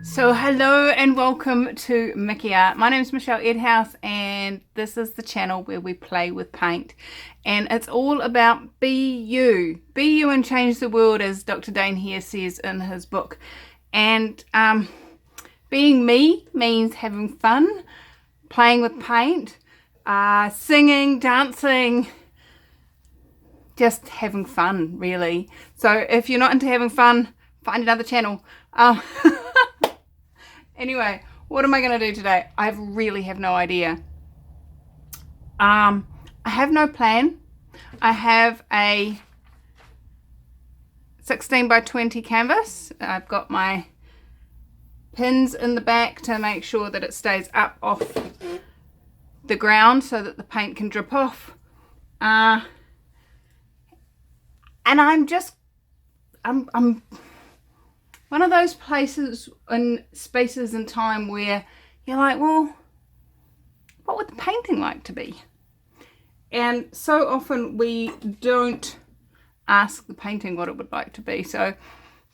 So hello and welcome to Mickey Art. My name is Michelle Edhouse and this is the channel where we play with paint, and it's all about be you. Be you and change the world, as Dr. Dane here says in his book. And being me means having fun, playing with paint, singing, dancing, just having fun really. So if you're not into having fun, find another channel. Anyway, what am I going to do today? I really have no idea. I have no plan. I have a 16 by 20 canvas. I've got my pins in the back to make sure that it stays up off the ground so that the paint can drip off. And I'm one of those places in spaces and time where you're like, well, what would the painting like to be? And so often we don't ask the painting what it would like to be. So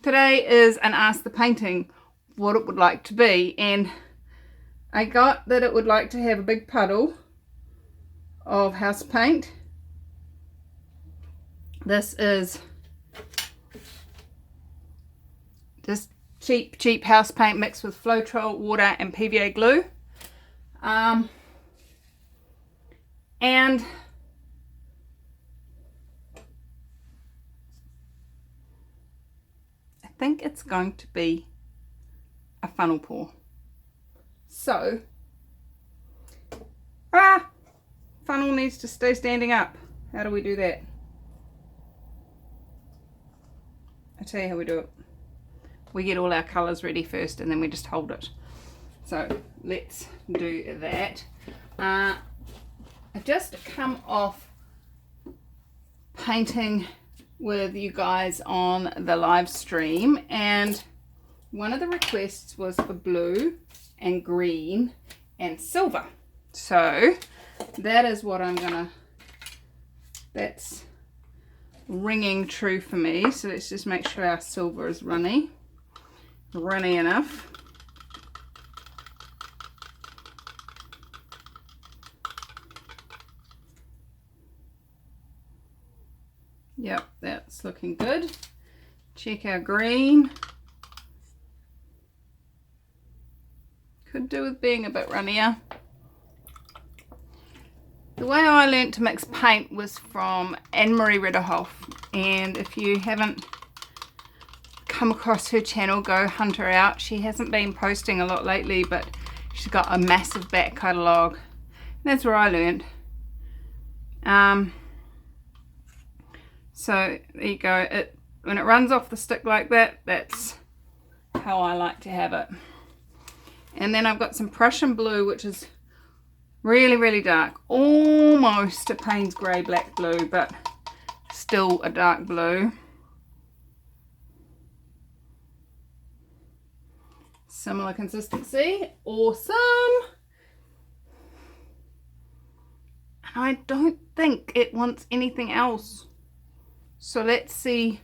today is an ask the painting what it would like to be. And I got that it would like to have a big puddle of house paint. This is just cheap house paint mixed with Floetrol, water and PVA glue. And I think it's going to be a funnel pour. So, funnel needs to stay standing up. How do we do that? I'll tell you how we do it. We get all our colours ready first and then we just hold it. So let's do that. I've just come off painting with you guys on the live stream, and one of the requests was for blue and green and silver. So that is what I'm gonna, that's ringing true for me. So let's just make sure our silver is runny enough. Yep, that's looking good. Check our green. Could do with being a bit runnier. The way I learnt to mix paint was from Anne-Marie Ridderhoff, and if you haven't come across her channel, go hunt her out. She hasn't been posting a lot lately, but she's got a massive back catalogue. That's where I learned. So there you go. When it runs off the stick like that, that's how I like to have it. And then I've got some Prussian blue, which is really dark, almost a Payne's grey black blue, but still a dark blue. Similar consistency. Awesome. And I don't think it wants anything else. So let's see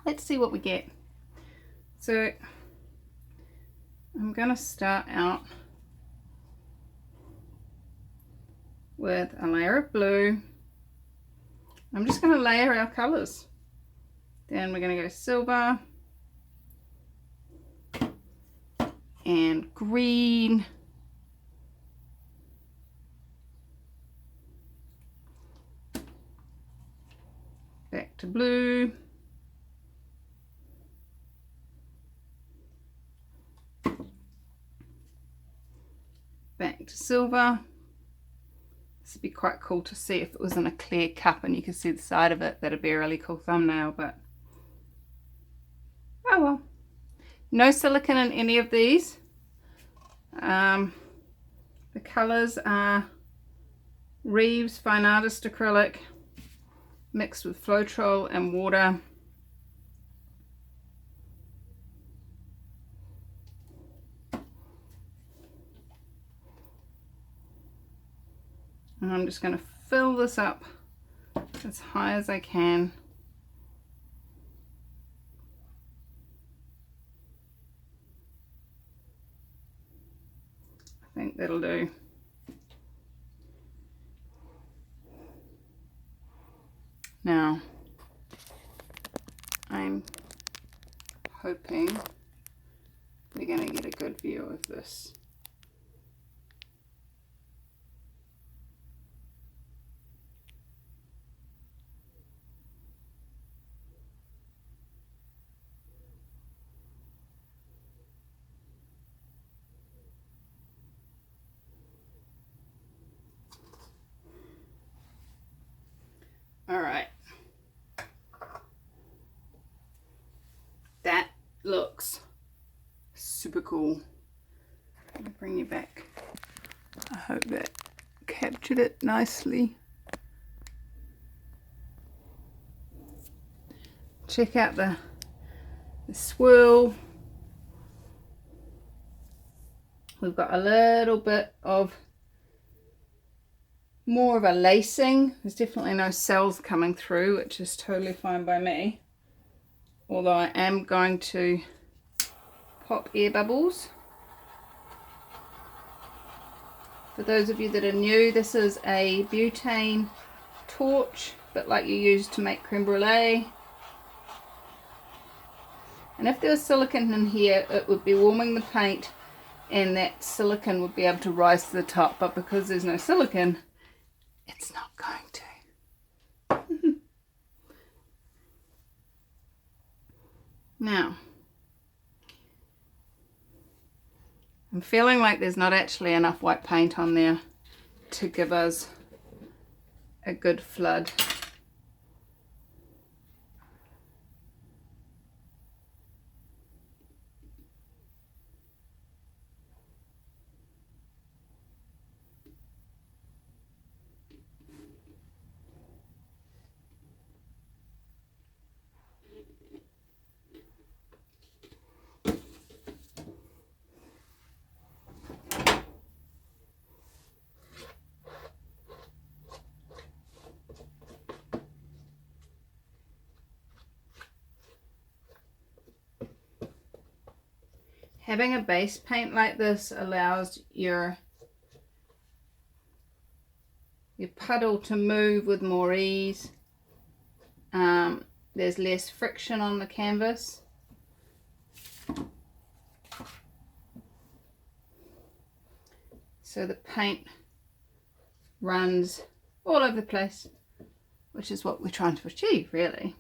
what we get. So I'm going to start out with a layer of blue. I'm just going to layer our colours. Then we're going to go silver and green, back to blue, back to silver. This would be quite cool to see if it was in a clear cup and you could see the side of it. That'd be a really cool thumbnail, but oh well. No silicone in any of these. The colours are Reeves Fine Artist Acrylic mixed with Floetrol and water. And I'm just going to fill this up as high as I can. I think that'll do. Now, I'm hoping we're going to get a good view of this. All right. That looks super cool. Let me bring you back. I hope that captured it nicely. Check out the swirl. We've got a little bit of more of a lacing. There's definitely no cells coming through, which is totally fine by me. Although I am going to pop air bubbles. For those of you that are new, this is a butane torch, but like you use to make creme brulee. And if there was silicone in here, it would be warming the paint and that silicone would be able to rise to the top, but because there's no silicone, it's not going to. Now, I'm feeling like there's not actually enough white paint on there to give us a good flood. Having a base paint like this allows your puddle to move with more ease. There's less friction on the canvas. So the paint runs all over the place, which is what we're trying to achieve, really.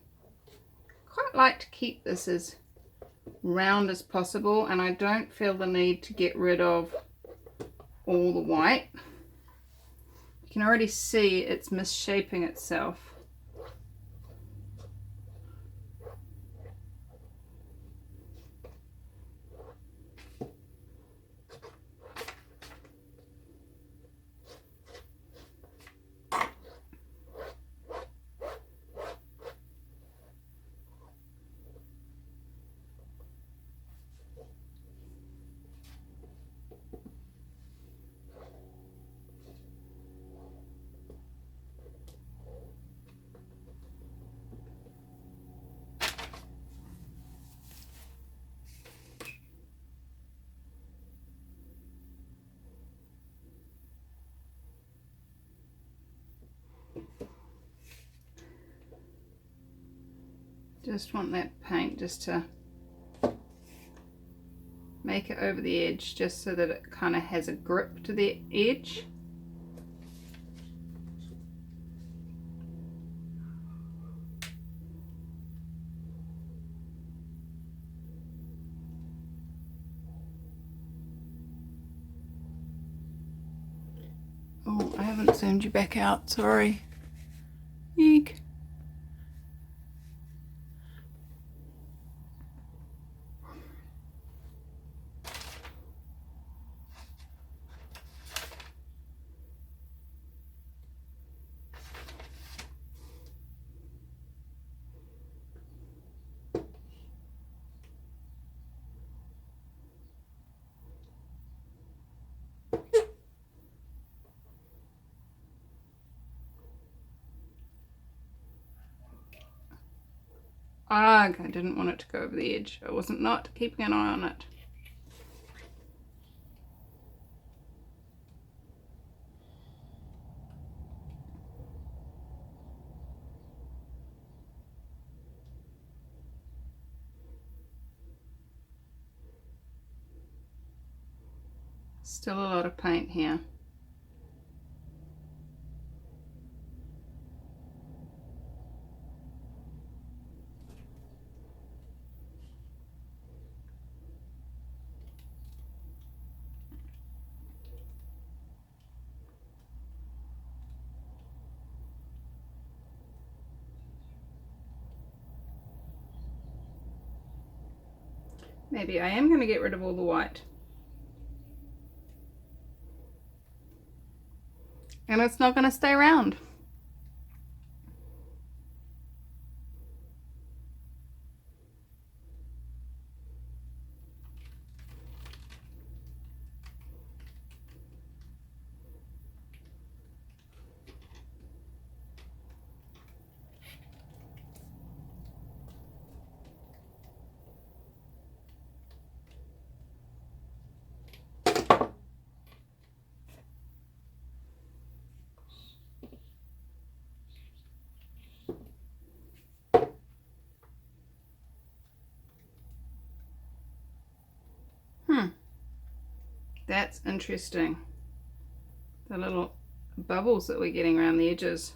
Quite like to keep this as round as possible, and I don't feel the need to get rid of all the white. You can already see it's misshaping itself. Just want that paint just to make it over the edge, just so that it kind of has a grip to the edge. Oh, I haven't zoomed you back out, sorry. Eek. Ugh, I didn't want it to go over the edge. I wasn't not keeping an eye on it. Still a lot of paint here. Maybe I am going to get rid of all the white. And it's not going to stay around. That's interesting. The little bubbles that we're getting around the edges.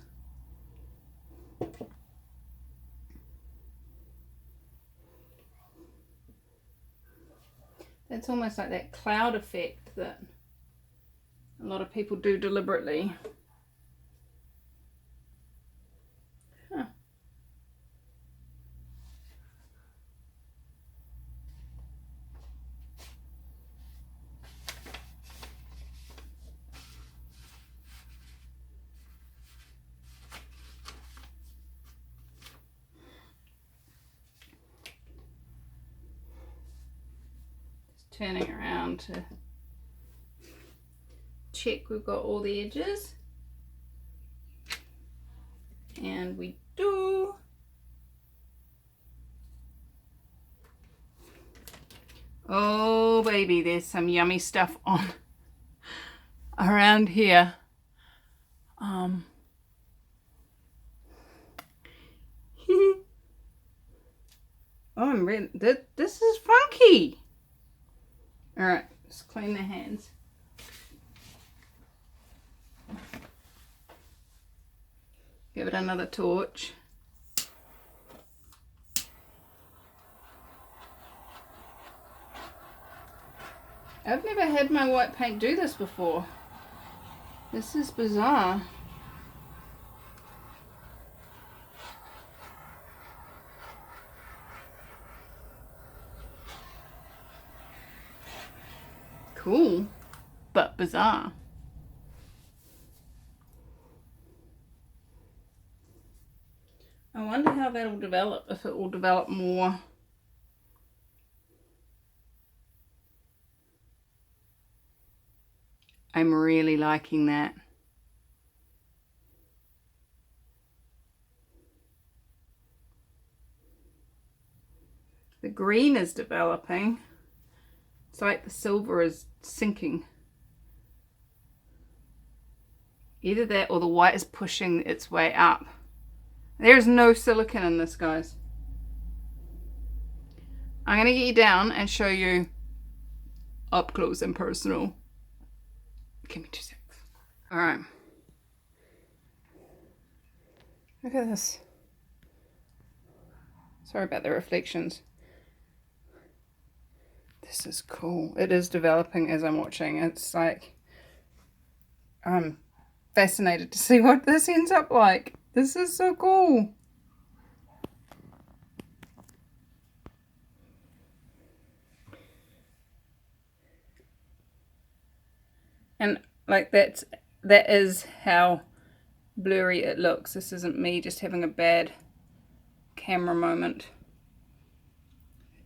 That's almost like that cloud effect that a lot of people do deliberately. Huh. Turning around to check we've got all the edges, and we do. Oh baby, there's some yummy stuff on around here. Oh, I'm really, this is funky. All right, let's clean the hands. Give it another torch. I've never had my white paint do this before. This is bizarre. Cool, but bizarre. I wonder how that'll develop, if it will develop more. I'm really liking that. The green is developing. It's like the silver is sinking. Either that or the white is pushing its way up. There's no silicone in this, guys. I'm going to get you down and show you up close and personal. Give me 2 seconds. Alright. Look at this. Sorry about the reflections. This is cool. It is developing as I'm watching. It's like, I'm fascinated to see what this ends up like. This is so cool. And like that is how blurry it looks. This isn't me just having a bad camera moment.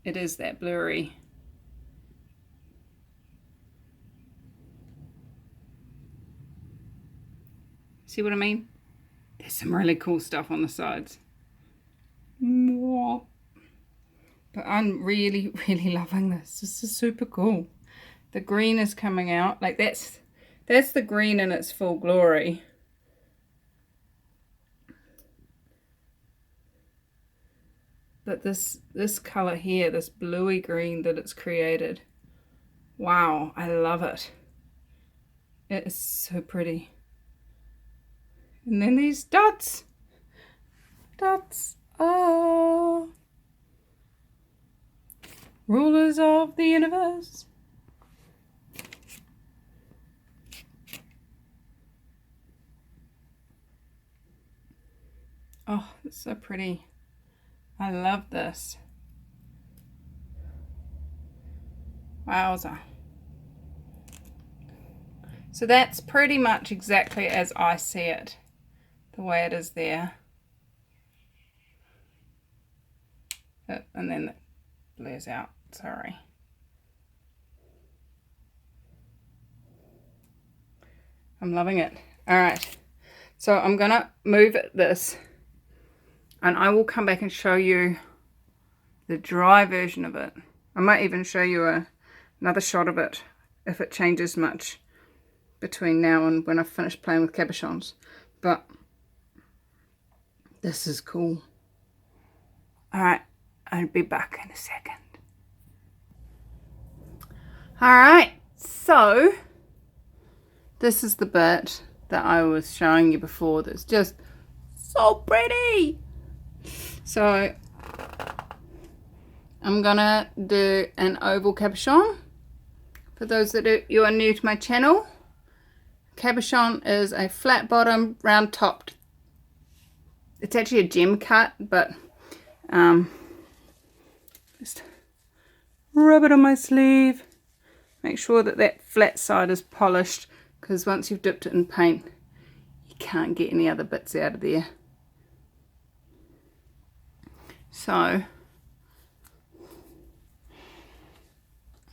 It is that blurry. See what I mean? There's some really cool stuff on the sides. But I'm really, really loving this. This is super cool. The green is coming out. Like that's the green in its full glory. But this color here, this bluey green that it's created. Wow, I love it. It is so pretty. And then these dots. Dots. Oh. Rulers of the universe. Oh, it's so pretty. I love this. Wowza. So that's pretty much exactly as I see it, the way it is there. And then it blurs out, sorry. I'm loving it. All right, so I'm gonna move this and I will come back and show you the dry version of it. I might even show you another shot of it if it changes much between now and when I've finished playing with cabochons. But this is cool. Alright, I'll be back in a second. Alright, so this is the bit that I was showing you before that's just so pretty. So I'm gonna do an oval cabochon. For those that you are new to my channel, cabochon is a flat bottom, round topped. It's actually a gem cut, but just rub it on my sleeve. Make sure that that flat side is polished, because once you've dipped it in paint, you can't get any other bits out of there. So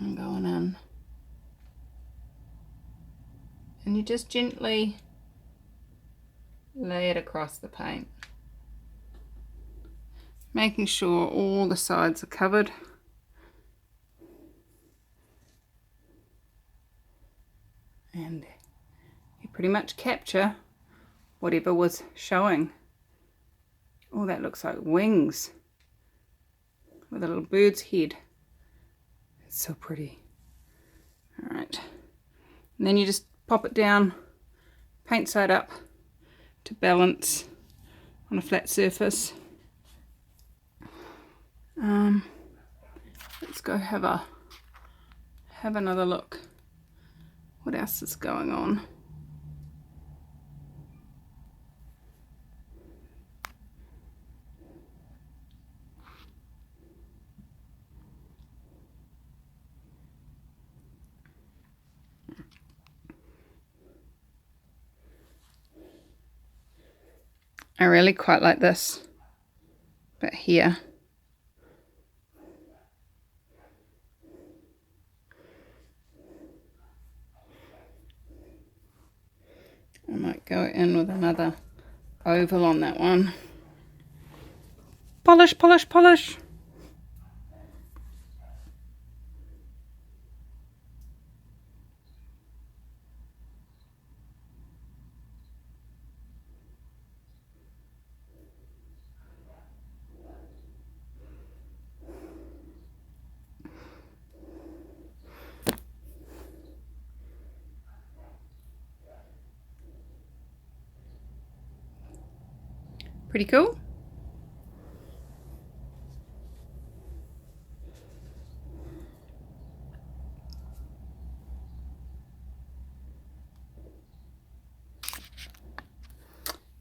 I'm going in, and you just gently lay it across the paint, making sure all the sides are covered. And you pretty much capture whatever was showing. Oh, that looks like wings with a little bird's head. It's so pretty. All right, and then you just pop it down, paint side up to balance on a flat surface. Let's go have another look. What else is going on? I really quite like this bit here. I might go in with another oval on that one. Polish, polish, polish. Pretty cool.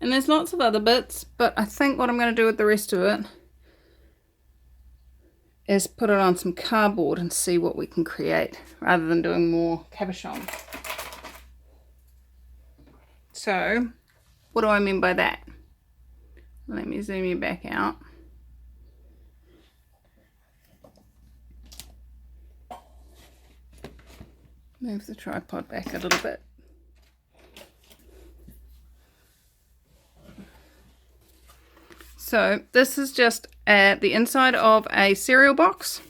And there's lots of other bits, but I think what I'm going to do with the rest of it is put it on some cardboard and see what we can create, rather than doing more cabochons. So, what do I mean by that? Let me zoom you back out. Move the tripod back a little bit. So this is just the inside of a cereal box,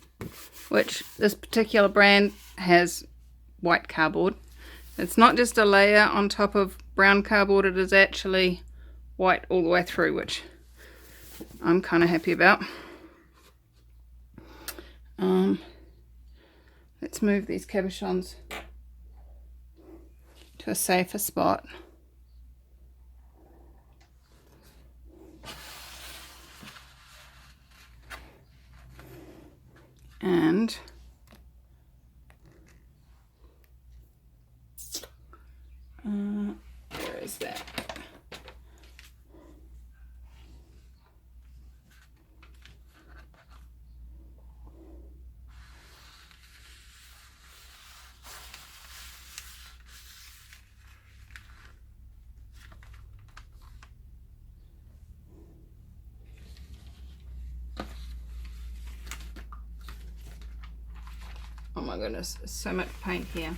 which this particular brand has white cardboard. It's not just a layer on top of brown cardboard, it is actually white all the way through, which I'm kind of happy about. Let's move these cabochons to to a safer spot. And where is that? Oh my goodness, there's so much paint here.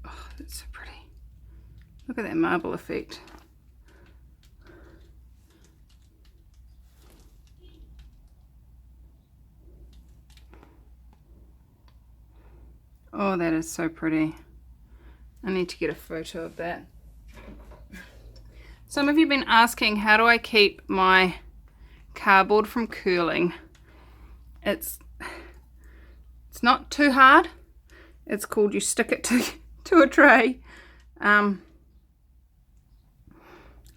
Oh, that's so pretty. Look at that marble effect. Oh, that is so pretty. I need to get a photo of that. Some of you have been asking, how do I keep my cardboard from curling? It's not too hard. It's called you stick it to a tray.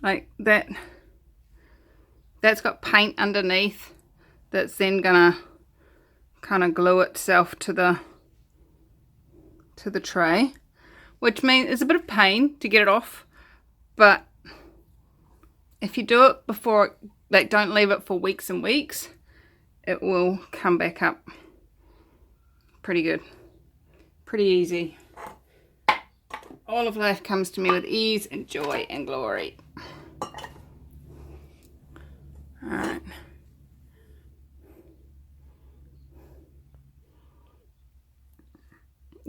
Like that. That's got paint underneath that's then gonna kind of glue itself to the tray, which means it's a bit of pain to get it off, but if you do it before, like, don't leave it for weeks and weeks, it will come back up pretty good, pretty easy. All of life comes to me with ease and joy and glory. All right.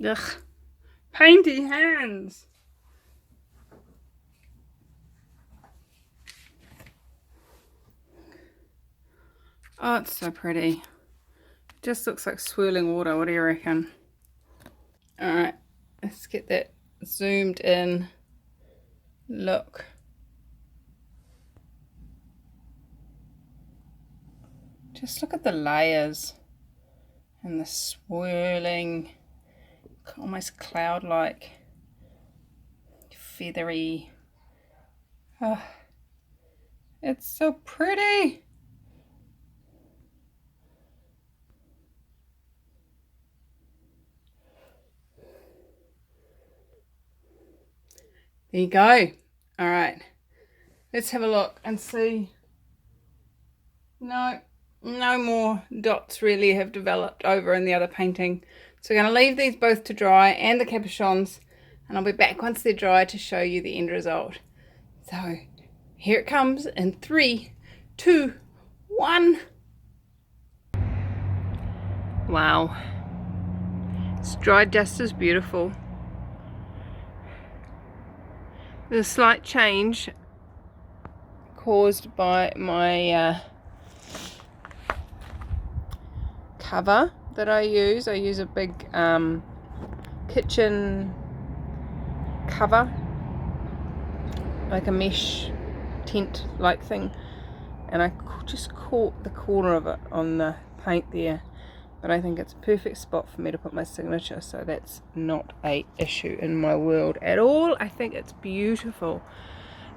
Ugh, painty hands. Oh, it's so pretty. It just looks like swirling water. What do you reckon? All right, let's get that zoomed in. Look. Just look at the layers and the swirling, almost cloud-like, feathery. Oh, it's so pretty. There you go. All right, let's have a look and see. No more dots really have developed over in the other painting. So we're going to leave these both to dry, and the cabochons, and I'll be back once they're dry to show you the end result. So here it comes in 3, 2, 1. Wow. It's dried just as beautiful. There's a slight change caused by my cover that I use. I use a big kitchen cover, like a mesh tent like thing, and I just caught the corner of it on the paint there, but I think it's a perfect spot for me to put my signature, so that's not a issue in my world at all. I think it's beautiful.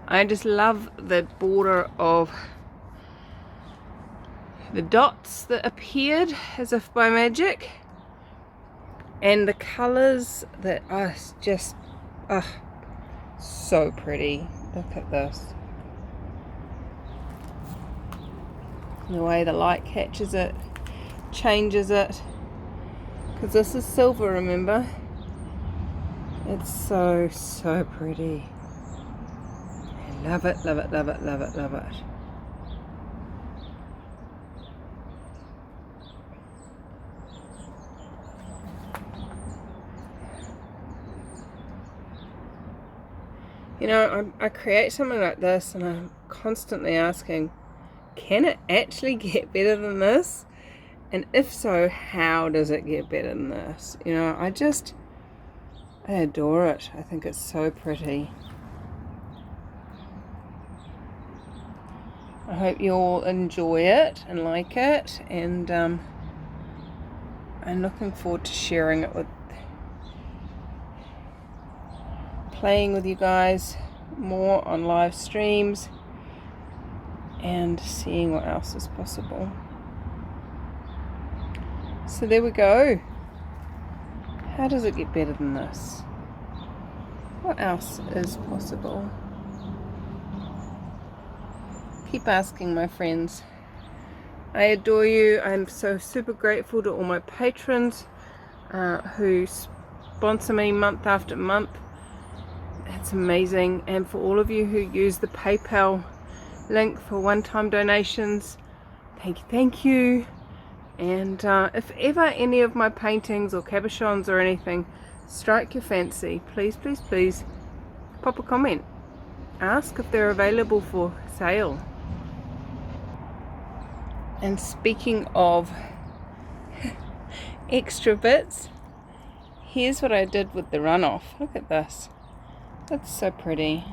I just love the border of the dots that appeared as if by magic, and the colours that are just so pretty. Look at this, the way the light catches it, changes it, because this is silver, remember. It's so pretty. I love it, love it, love it, love it, love it. You know, I create something like this and I'm constantly asking, can it actually get better than this? And if so, how does it get better than this? You know, I adore it. I think it's so pretty. I hope you all enjoy it and like it, and I'm looking forward to sharing it with, playing with you guys more on live streams and seeing what else is possible. So there we go. How does it get better than this? What else is possible? Keep asking, my friends. I adore you. I'm so super grateful to all my patrons who sponsor me month after month. It's amazing. And for all of you who use the PayPal link for one-time donations, thank you. And if ever any of my paintings or cabochons or anything strike your fancy, please pop a comment. Ask if they're available for sale. And speaking of extra bits, here's what I did with the runoff. Look at this. That's so pretty.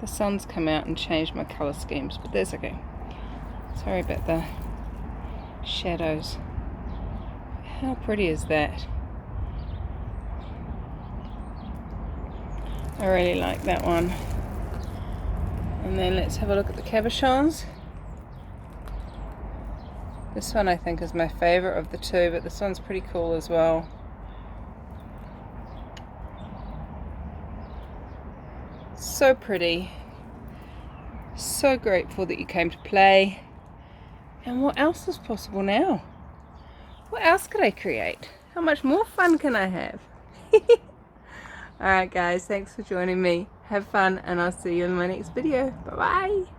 The sun's come out and changed my colour schemes, but that's okay. Sorry about the shadows. How pretty is that? I really like that one. And then let's have a look at the cabochons. This one I think is my favourite of the two, but this one's pretty cool as well. So pretty. So grateful that you came to play. And what else is possible now? What else could I create? How much more fun can I have? Alright guys, thanks for joining me. Have fun, and I'll see you in my next video. Bye bye.